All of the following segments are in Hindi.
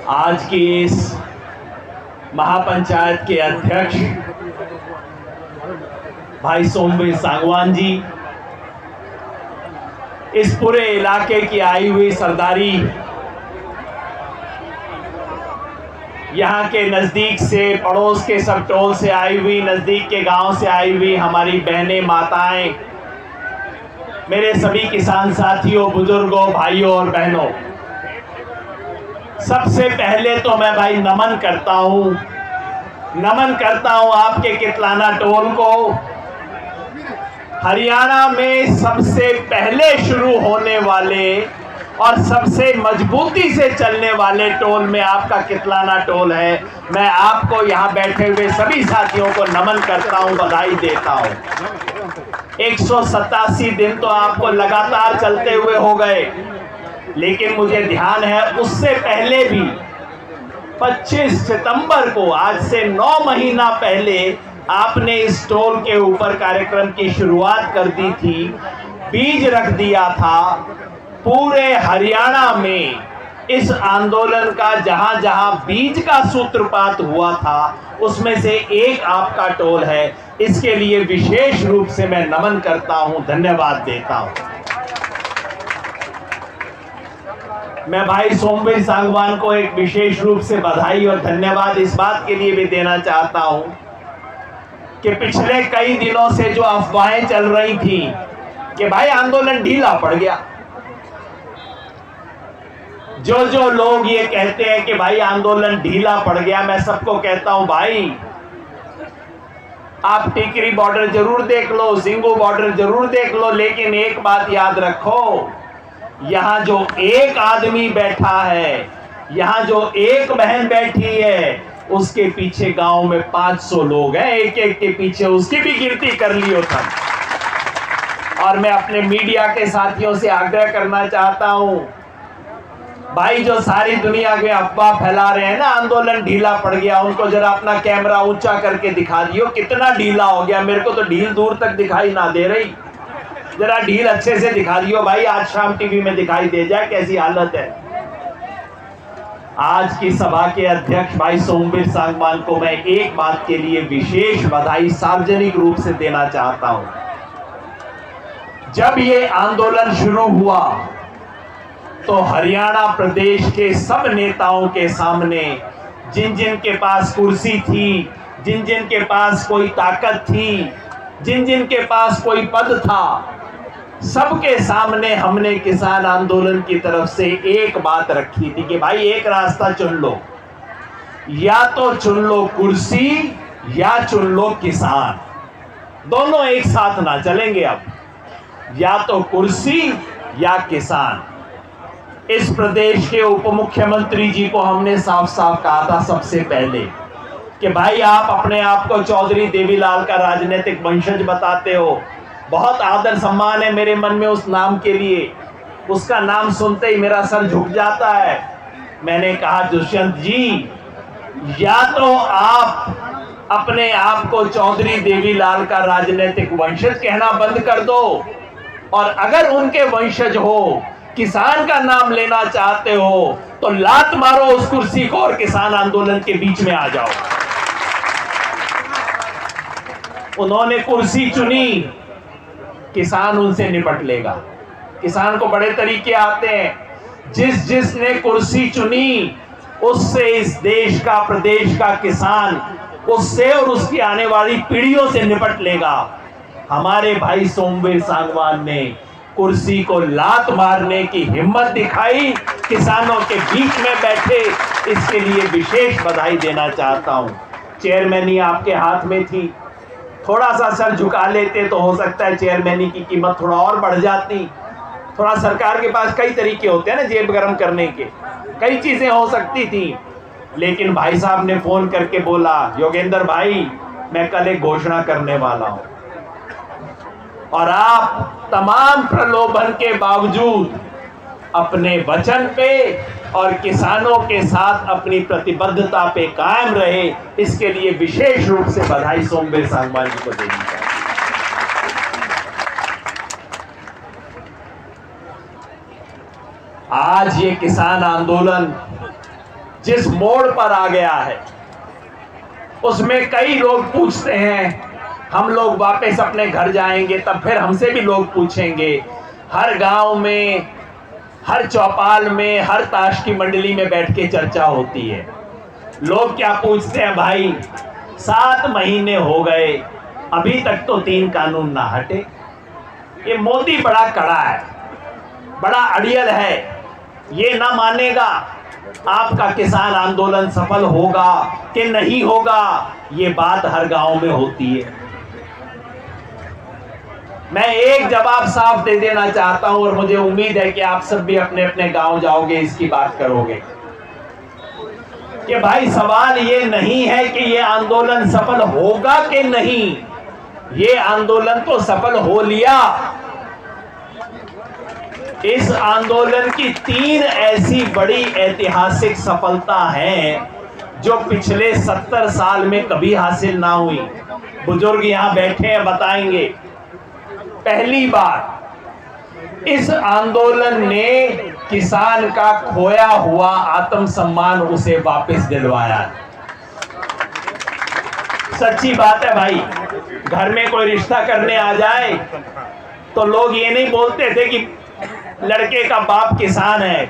आज की इस महापंचायत के अध्यक्ष भाई सोमवीर सांगवान जी, इस पूरे इलाके की आई हुई सरदारी, यहाँ के नज़दीक से पड़ोस के सब टोल से आई हुई, नज़दीक के गांव से आई हुई हमारी बहनें, माताएं, मेरे सभी किसान साथियों, बुजुर्गों, भाइयों और बहनों, सबसे पहले तो मैं भाई नमन करता हूं आपके कितलाना टोल को। हरियाणा में सबसे पहले शुरू होने वाले और सबसे मजबूती से चलने वाले टोल में आपका कितलाना टोल है। मैं आपको यहाँ बैठे हुए सभी साथियों को नमन करता हूँ, बधाई देता हूँ। 187 दिन तो आपको लगातार चलते हुए हो गए, लेकिन मुझे ध्यान है उससे पहले भी 25 सितंबर को, आज से 9 महीना पहले, आपने इस टोल के ऊपर कार्यक्रम की शुरुआत कर दी थी, बीज रख दिया था। पूरे हरियाणा में इस आंदोलन का जहां जहां बीज का सूत्रपात हुआ था, उसमें से एक आपका टोल है। इसके लिए विशेष रूप से मैं नमन करता हूं, धन्यवाद देता हूं। मैं भाई सोमवीर सांगवान को एक विशेष रूप से बधाई और धन्यवाद इस बात के लिए भी देना चाहता हूं कि पिछले कई दिनों से जो अफवाहें चल रही थी कि भाई आंदोलन ढीला पड़ गया, जो लोग ये कहते हैं कि भाई आंदोलन ढीला पड़ गया, मैं सबको कहता हूं भाई, आप टिकरी बॉर्डर जरूर देख लो, सिंगू बॉर्डर जरूर देख लो, लेकिन एक बात याद रखो, यहां जो एक आदमी बैठा है, यहां जो एक बहन बैठी है, उसके पीछे गांव में 500 लोग हैं, एक एक के पीछे। उसकी भी गिनती कर लियो था। और मैं अपने मीडिया के साथियों से आग्रह करना चाहता हूं, भाई जो सारी दुनिया में अफवाह फैला रहे हैं ना, आंदोलन ढीला पड़ गया, उनको जरा अपना कैमरा ऊंचा करके दिखा दियो कितना ढीला हो गया। मेरे को तो ढील दूर तक दिखाई ना दे रही, जरा ढील अच्छे से दिखा दियो भाई, आज शाम टीवी में दिखाई दे जाए कैसी हालत है। आज की सभा के अध्यक्ष भाई सोमवीर सांगवान को मैं एक बात के लिए विशेष बधाई सार्वजनिक रूप से देना चाहता हूं। जब ये आंदोलन शुरू हुआ तो हरियाणा प्रदेश के सब नेताओं के सामने, जिन जिन के पास कुर्सी थी, जिन जिन के पास कोई ताकत थी, जिन जिन के पास कोई पद था, सबके सामने हमने किसान आंदोलन की तरफ से एक बात रखी थी कि भाई एक रास्ता चुन लो, या तो चुन लो कुर्सी या चुन लो किसान, दोनों एक साथ ना चलेंगे। अब या तो कुर्सी या किसान। इस प्रदेश के उप मुख्यमंत्री जी को हमने साफ साफ कहा था सबसे पहले कि भाई आप अपने आप को चौधरी देवीलाल का राजनीतिक वंशज बताते हो, बहुत आदर सम्मान है मेरे मन में उस नाम के लिए, उसका नाम सुनते ही मेरा सर झुक जाता है। मैंने कहा दुष्यंत जी, या तो आप अपने आप को चौधरी देवीलाल का राजनीतिक वंशज कहना बंद कर दो, और अगर उनके वंशज हो, किसान का नाम लेना चाहते हो, तो लात मारो उस कुर्सी को और किसान आंदोलन के बीच में आ जाओ। उन्होंने कुर्सी चुनी, किसान उनसे निपट लेगा। किसान को बड़े तरीके आते हैं, जिसने कुर्सी चुनी उससे इस देश का, प्रदेश का किसान उससे और उसकी आने वाली पीढ़ियों से निपट लेगा। हमारे भाई सोमवीर सांगवान ने कुर्सी को लात मारने की हिम्मत दिखाई, किसानों के बीच में बैठे, इसके लिए विशेष बधाई देना चाहता हूं। चेयरमैनी आपके हाथ में थी, थोड़ा सा सर झुका लेते तो हो सकता है चेयरमैनी की कीमत थोड़ा और बढ़ जाती। थोड़ा सरकार के पास कई तरीके होते हैं ना जेब गरम करने के, कई चीजें हो सकती थी, लेकिन भाई साहब ने फोन करके बोला, योगेंद्र भाई मैं कल एक घोषणा करने वाला हूं, और आप तमाम प्रलोभन के बावजूद अपने वचन पे और किसानों के साथ अपनी प्रतिबद्धता पे कायम रहे। इसके लिए विशेष रूप से बधाई सोमवीर सांगवान जी को देनी चाहिए। आज ये किसान आंदोलन जिस मोड़ पर आ गया है, उसमें कई लोग पूछते हैं, हम लोग वापस अपने घर जाएंगे तब फिर हमसे भी लोग पूछेंगे। हर गांव में, हर चौपाल में, हर ताश की मंडली में बैठ के चर्चा होती है। लोग क्या पूछते हैं, भाई 7 महीने हो गए, अभी तक तो 3 कानून ना हटे। ये मोदी बड़ा कड़ा है, बड़ा अड़ियल है, ये ना मानेगा। आपका किसान आंदोलन सफल होगा कि नहीं होगा, ये बात हर गांव में होती है। मैं एक जवाब साफ दे देना चाहता हूं और मुझे उम्मीद है कि आप सब भी अपने अपने गांव जाओगे, इसकी बात करोगे कि भाई सवाल ये नहीं है कि ये आंदोलन सफल होगा कि नहीं, ये आंदोलन तो सफल हो लिया। इस आंदोलन की 3 ऐसी बड़ी ऐतिहासिक सफलता हैं जो पिछले 70 साल में कभी हासिल ना हुई। बुजुर्ग यहां बैठे हैं, बताएंगे। पहली बार, इस आंदोलन ने किसान का खोया हुआ आत्मसम्मान उसे वापस दिलवाया। सच्ची बात है भाई, घर में कोई रिश्ता करने आ जाए तो लोग ये नहीं बोलते थे कि लड़के का बाप किसान है,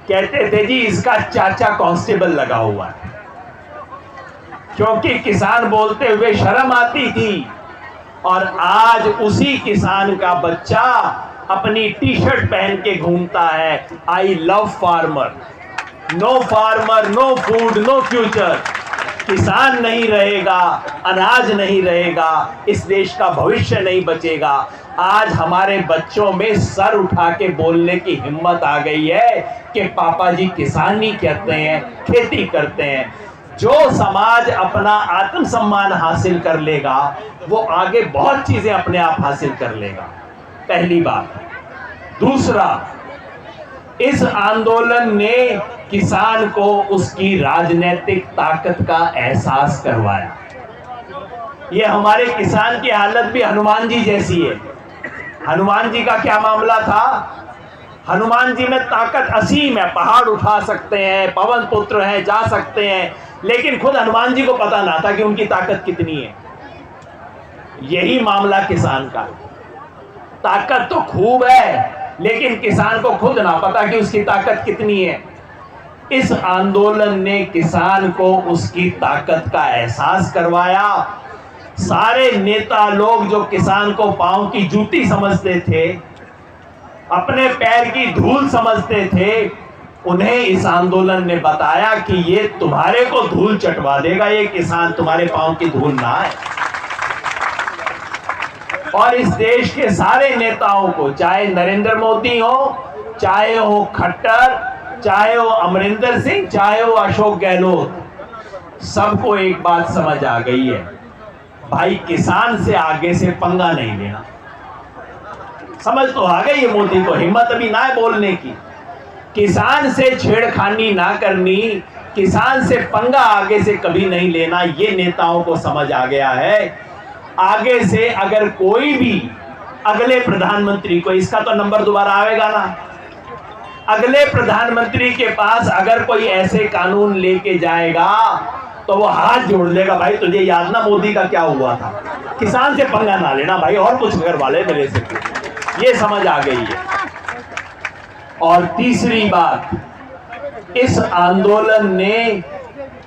कहते थे जी इसका चाचा कांस्टेबल लगा हुआ है, क्योंकि किसान बोलते हुए शर्म आती थी। और आज उसी किसान का बच्चा अपनी टी शर्ट पहन के घूमता है, I love farmer, no farmer no food no future. किसान नहीं रहेगा, अनाज नहीं रहेगा, इस देश का भविष्य नहीं बचेगा। आज हमारे बच्चों में सर उठा के बोलने की हिम्मत आ गई है कि पापा जी किसानी करते हैं, खेती करते हैं। जो समाज अपना आत्मसम्मान हासिल कर लेगा वो आगे बहुत चीजें अपने आप हासिल कर लेगा, पहली बात। दूसरा, इस आंदोलन ने किसान को उसकी राजनीतिक ताकत का एहसास करवाया। ये हमारे किसान की हालत भी हनुमान जी जैसी है। हनुमान जी का क्या मामला था? हनुमान जी में ताकत असीम है, पहाड़ उठा सकते हैं, पवन पुत्र हैं, जा सकते हैं, लेकिन खुद हनुमान जी को पता ना था कि उनकी ताकत कितनी है। यही मामला किसान का, ताकत तो खूब है लेकिन किसान को खुद ना पता कि उसकी ताकत कितनी है। इस आंदोलन ने किसान को उसकी ताकत का एहसास करवाया। सारे नेता लोग जो किसान को पांव की जूती समझते थे, अपने पैर की धूल समझते थे, उन्हें इस आंदोलन ने बताया कि ये तुम्हारे को धूल चटवा देगा, ये किसान तुम्हारे पांव की धूल ना है। और इस देश के सारे नेताओं को, चाहे नरेंद्र मोदी हो, चाहे हो खट्टर, चाहे हो अमरिंदर सिंह, चाहे हो अशोक गहलोत, सबको एक बात समझ आ गई है, भाई किसान से आगे से पंगा नहीं लेना। समझ तो आ गई है मोदी को, हिम्मत अभी ना है बोलने की। किसान से छेड़खानी ना करनी, किसान से पंगा आगे से कभी नहीं लेना, ये नेताओं को समझ आ गया है। आगे से अगर कोई भी अगले प्रधानमंत्री को, इसका तो नंबर दोबारा आएगा ना, अगले प्रधानमंत्री के पास अगर कोई ऐसे कानून लेके जाएगा तो वो हाथ जोड़ लेगा, भाई तुझे याद ना मोदी का क्या हुआ था, किसान से पंगा ना लेना भाई, और कुछ करवा ले मेरे से। ये समझ आ गई है। और तीसरी बात, इस आंदोलन ने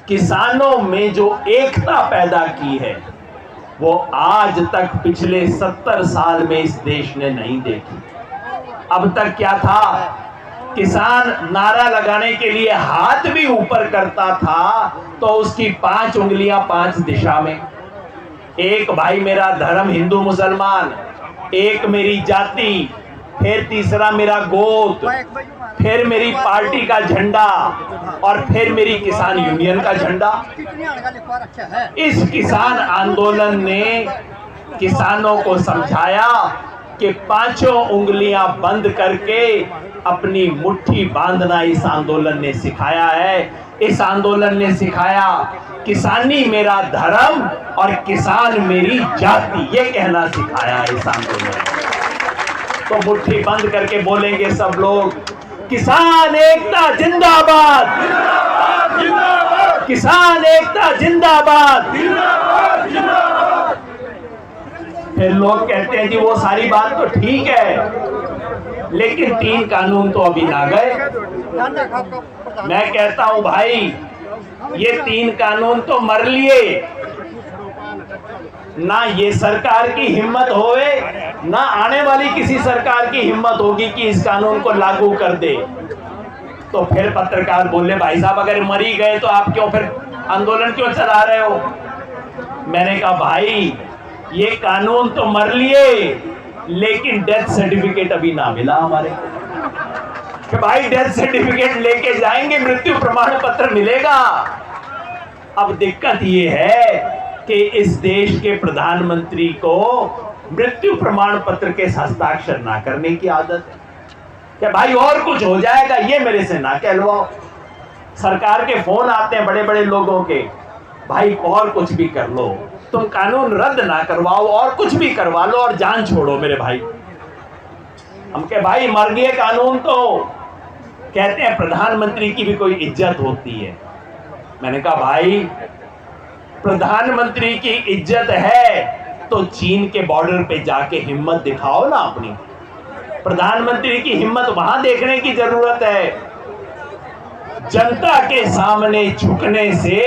किसानों में जो एकता पैदा की है वो आज तक पिछले 70 साल में इस देश ने नहीं देखी। अब तक क्या था, किसान नारा लगाने के लिए हाथ भी ऊपर करता था तो उसकी 5 उंगलियां 5 दिशा में, एक भाई मेरा धर्म हिंदू मुसलमान, एक मेरी जाति, फिर तीसरा मेरा गोत्र, फिर मेरी पार्टी का झंडा और फिर मेरी किसान यूनियन का झंडा। इस किसान आंदोलन ने किसानों को समझाया कि 5 उंगलियां बंद करके अपनी मुट्ठी बांधना इस आंदोलन ने सिखाया है। इस आंदोलन ने सिखाया किसानी मेरा धर्म और किसान मेरी जाति, ये कहना सिखाया इस आंदोलन ने। तो मुट्ठी बंद करके बोलेंगे सब लोग, किसान एकता जिंदाबाद, किसान एकता जिंदाबाद। फिर लोग कहते हैं जी वो सारी बात तो ठीक है, लेकिन 3 कानून तो अभी ना गए। मैं कहता हूं भाई, ये 3 कानून तो मर लिए। ना ये सरकार की हिम्मत होवे, ना आने वाली किसी सरकार की हिम्मत होगी कि इस कानून को लागू कर दे। तो फिर पत्रकार बोले भाई साहब अगर मर ही गए तो आप क्यों फिर आंदोलन क्यों चला रहे हो? मैंने कहा भाई ये कानून तो मर लिए, लेकिन डेथ सर्टिफिकेट अभी ना मिला हमारे कि भाई डेथ सर्टिफिकेट लेके जाएंगे, मृत्यु प्रमाण पत्र मिलेगा। अब दिक्कत ये है कि इस देश के प्रधानमंत्री को मृत्यु प्रमाण पत्र के हस्ताक्षर ना करने की आदत है कि भाई और कुछ हो जाएगा, ये मेरे से ना कहलवाओ। सरकार के फोन आते हैं बड़े बड़े लोगों के, भाई और कुछ भी कर लो, तुम कानून रद्द ना करवाओ और कुछ भी करवा लो और जान छोड़ो मेरे भाई। हम के भाई मर गए कानून तो कहते हैं प्रधानमंत्री की भी कोई इज्जत होती है। मैंने कहा भाई प्रधानमंत्री की इज्जत है तो चीन के बॉर्डर पे जाके हिम्मत दिखाओ ना अपनी। प्रधानमंत्री की हिम्मत वहां देखने की जरूरत है। जनता के सामने झुकने से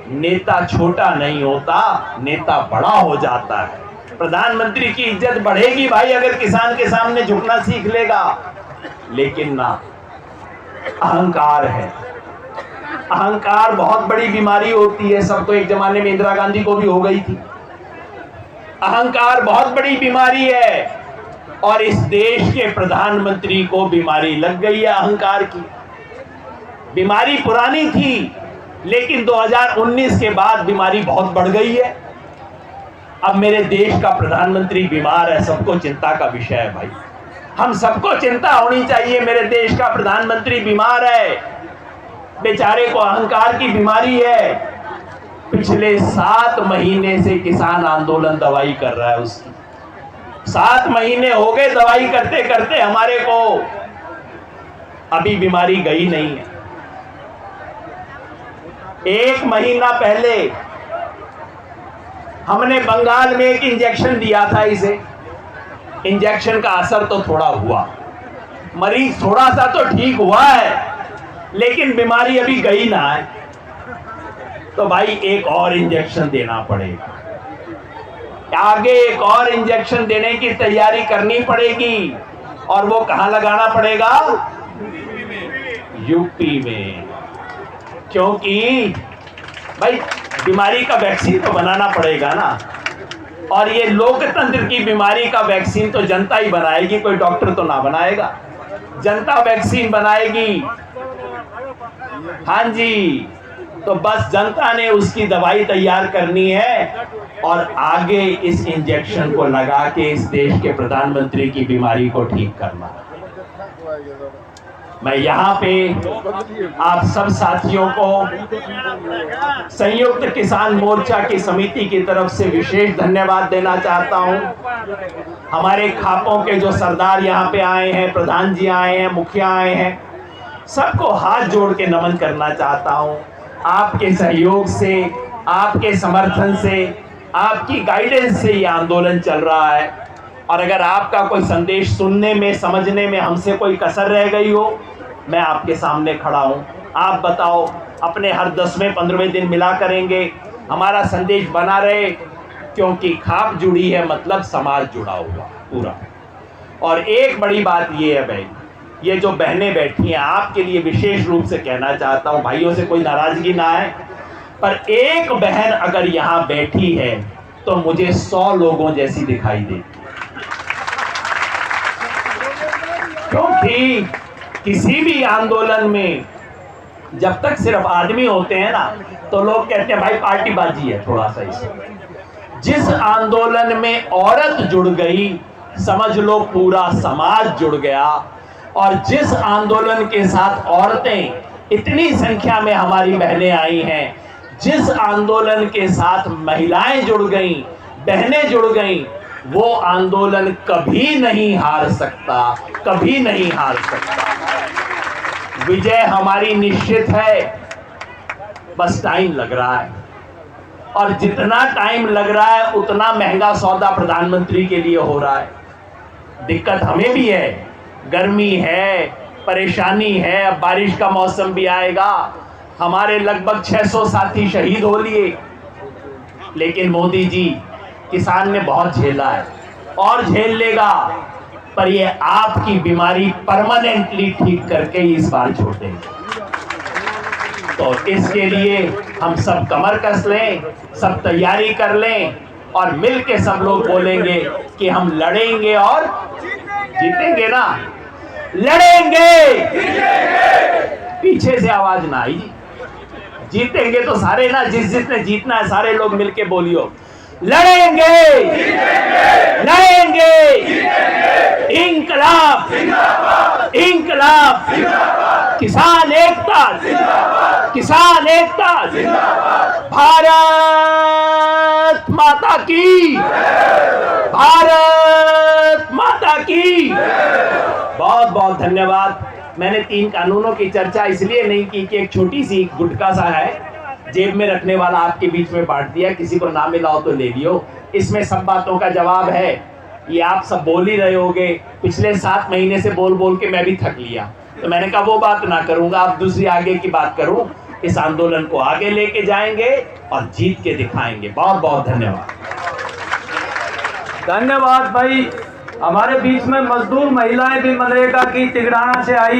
नेता छोटा नहीं होता, नेता बड़ा हो जाता है। प्रधानमंत्री की इज्जत बढ़ेगी भाई अगर किसान के सामने झुकना सीख लेगा। लेकिन ना, अहंकार है। अहंकार बहुत बड़ी बीमारी होती है, सब तो एक जमाने में इंदिरा गांधी को भी हो गई थी। अहंकार बहुत बड़ी बीमारी है और इस देश के प्रधानमंत्री को बीमारी लग गई है अहंकार की। बीमारी पुरानी थी, लेकिन 2019 के बाद बीमारी बहुत बढ़ गई है। अब मेरे देश का प्रधानमंत्री बीमार है, सबको चिंता का विषय है भाई। हम सबको चिंता होनी चाहिए, मेरे देश का प्रधानमंत्री बीमार है, बेचारे को अहंकार की बीमारी है। पिछले 7 महीने से किसान आंदोलन दवाई कर रहा है उसकी। 7 महीने हो गए दवाई करते करते हमारे को, अभी बीमारी गई नहीं है। 1 महीना पहले हमने बंगाल में एक इंजेक्शन दिया था इसे। इंजेक्शन का असर तो थोड़ा हुआ, मरीज थोड़ा सा तो ठीक हुआ है, लेकिन बीमारी अभी गई ना है। तो भाई एक और इंजेक्शन देना पड़ेगा, आगे एक और इंजेक्शन देने की तैयारी करनी पड़ेगी। और वो कहां लगाना पड़ेगा? यूपी में। क्योंकि भाई बीमारी का वैक्सीन तो बनाना पड़ेगा ना, और ये लोकतंत्र की बीमारी का वैक्सीन तो जनता ही बनाएगी, कोई डॉक्टर तो ना बनाएगा। जनता वैक्सीन बनाएगी। हाँ जी, तो बस जनता ने उसकी दवाई तैयार करनी है और आगे इस इंजेक्शन को लगा के इस देश के प्रधानमंत्री की बीमारी को ठीक करना। मैं यहाँ पे आप सब साथियों को संयुक्त किसान मोर्चा की समिति की तरफ से विशेष धन्यवाद देना चाहता हूँ। हमारे खापों के जो सरदार यहाँ पे आए हैं, प्रधान जी आए हैं, मुखिया आए हैं, सबको हाथ जोड़ के नमन करना चाहता हूँ। आपके सहयोग से, आपके समर्थन से, आपकी गाइडेंस से ये आंदोलन चल रहा है। और अगर आपका कोई संदेश सुनने में, समझने में हमसे कोई कसर रह गई हो, मैं आपके सामने खड़ा हूँ। आप बताओ, अपने हर 10वें 15वें दिन मिला करेंगे, हमारा संदेश बना रहे, क्योंकि खाप जुड़ी है मतलब समाज जुड़ा हुआ पूरा। और एक बड़ी बात ये है भाई, ये जो बहनें बैठी हैं, आपके लिए विशेष रूप से कहना चाहता हूँ, भाइयों से कोई नाराजगी ना आए, पर एक बहन अगर यहाँ बैठी है तो मुझे 100 लोगों जैसी दिखाई देती। क्योंकि किसी भी आंदोलन में जब तक सिर्फ आदमी होते हैं ना, तो लोग कहते हैं भाई पार्टीबाजी है थोड़ा सा इसमें। जिस आंदोलन में औरत जुड़ गई, समझ लो पूरा समाज जुड़ गया। और जिस आंदोलन के साथ औरतें, इतनी संख्या में हमारी बहनें आई हैं, जिस आंदोलन के साथ महिलाएं जुड़ गईं, बहनें जुड़ गईं, वो आंदोलन कभी नहीं हार सकता, कभी नहीं हार सकता। विजय हमारी निश्चित है। बस टाइम लग रहा है, और जितना टाइम लग रहा है उतना महंगा सौदा प्रधानमंत्री के लिए हो रहा है। दिक्कत हमें भी है, गर्मी है, परेशानी है, अब बारिश का मौसम भी आएगा। हमारे लगभग 600 साथी शहीद हो लिए, लेकिन मोदी जी, किसान ने बहुत झेला है और झेल लेगा, पर ये आपकी बीमारी परमानेंटली ठीक करके इस बार छोड़ेंगे। तो इसके लिए हम सब कमर कस लें, सब तैयारी कर लें, और मिलके सब लोग बोलेंगे कि हम लड़ेंगे और जीतेंगे ना, लड़ेंगे। पीछे से आवाज ना आई, जीतेंगे तो सारे ना, जिसने जीतना है सारे लोग मिलके बोलियो, लड़ेंगे, लड़ेंगे, इंकलाब, इंकलाब, किसान एकता, किसान एकता, भारत माता की, भारत माता की। बहुत बहुत धन्यवाद। मैंने 3 कानूनों की चर्चा इसलिए नहीं की कि एक छोटी सी गुटका सा है, जेब में रखने वाला आपके बीच में बांट दिया, किसी को ना मिला हो तो ले लियो। इसमें सब बातों का जवाब है। ये आप सब बोल ही रहे होगे, पिछले 7 महीने से बोल बोल के मैं भी थक लिया, तो मैंने कहा वो बात ना करूंगा, अब दूसरी आगे की बात करूं। इस आंदोलन को आगे लेके जाएंगे और जीत के दिखाएंगे। बहुत बहुत धन्यवाद। धन्यवाद भाई। हमारे बीच में मजदूर महिलाएं भी मनरेगा की तिगड़ाना से आई।